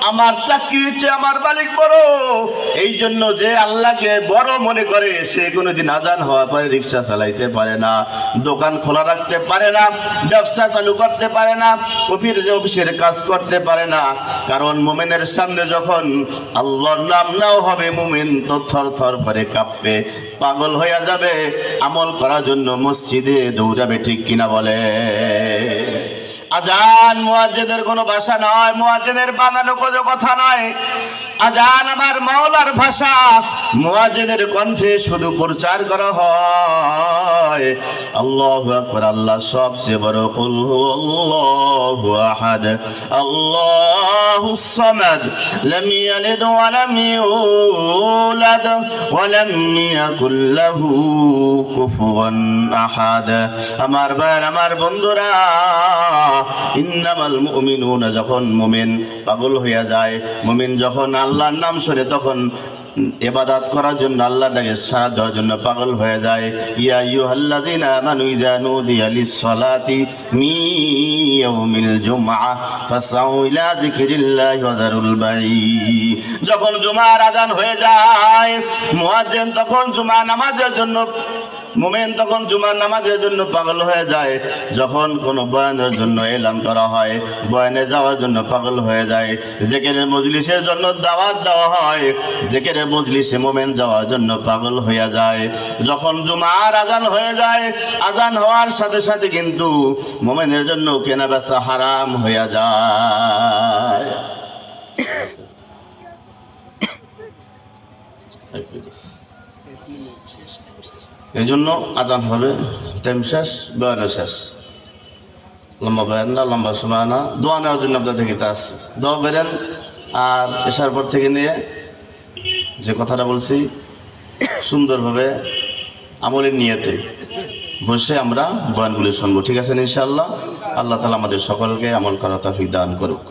আমার চাকরির চেয়ে আমার মালিক বড়। এই জন্য যে আল্লাহকে বড় মনে করে সে কোনোদিন আজান হওয়ার পরে রিক্সা চালাইতে পারে না, দোকান খোলা রাখতে পারে না, ব্যবসা চালু করতে পারে না, অফিসের কাজ করতে পারে না। কারণ মুমিনের সামনে যখন আল্লাহর নাম নাও হবে, মুমিন তো থর থর করে কাঁপবে, পাগল হয়ে যাবে, আমল করার জন্য মসজিদে দৌড়াবে। ঠিক কিনা বলে? আজান মুয়াজ্জিনের কোনো ভাষা নয়, মুয়াজ্জিনের বানানো কোনো কথা নয়। আজান আমার মাওলার ভাষা। মুয়াজ্জিনের কণ্ঠে শুধু প্রচার করা হয় আল্লাহু আকবার, আল্লাহ সবচেয়ে বড়। কুল হুয়াল্লাহু আহাদ আল্লাহুস সামাদ লাম ইয়ালিদ ওয়া লাম ইউলাদ ওয়া লাম ইয়াকুল লাহু কুফুয়ান আহাদ। আমার ভাই, আমার বন্ধুরা, ইন্নামাল মুমিনুনা, যখন মুমিন পাগল হইয়া যায়, মুমিন যখন আল্লাহর নাম শুনে তখন ইবাদত করার জন্য, আল্লাহর ডাকে সাড়া দেওয়ার জন্য পাগল হয়ে যায়। ইয়া আইয়ুহাল্লাযীনা আমানু ইযা নুদিয়া লিস-সালাতি মিন ইয়াউমিল জুমআ ফাসআউ ইলা যিকরিল্লাহি ওয়া যারুল বাই'। যখন জুমার আযান হয়ে যায়, মুয়াজ্জিন তখন জুমা নামাজের জন্য, মুমিন তখন জুমার নামাজের জন্য পাগল হয়ে যায়। যখন কোনো বয়ানের জন্য এলান করা হয়, বয়ানে যাওয়ার জন্য পাগল হয়ে যায়। জিকিরের মজলিসের জন্য দাওয়াত দেওয়া হয়, জিকিরের মজলিসে মুমিন যাওয়ার জন্য পাগল হয়ে যায়। যখন জুমার আজান হয়ে যায়, আজান হওয়ার সাথে সাথে কিন্তু মুমিনের জন্য কেনা বেচা হারাম হয়ে যায়। এই জন্য আজান হবে, টাইম শেষ, বয়ানও শেষ। লম্বা বয়ান না, লম্বা সময় না, দোয়া নেওয়ার জন্য আপনাদের থেকে তা আছে, দোয়া বেরেন। আর এসার পর থেকে নিয়ে যে কথাটা বলছি সুন্দরভাবে আমলের নিয়তে বসে আমরা বয়ানগুলি শুনবো। ঠিক আছে ইনশাআল্লাহ? আল্লাহ তাআলা আমাদের সকলকে আমল করার তৌফিক দান করুক।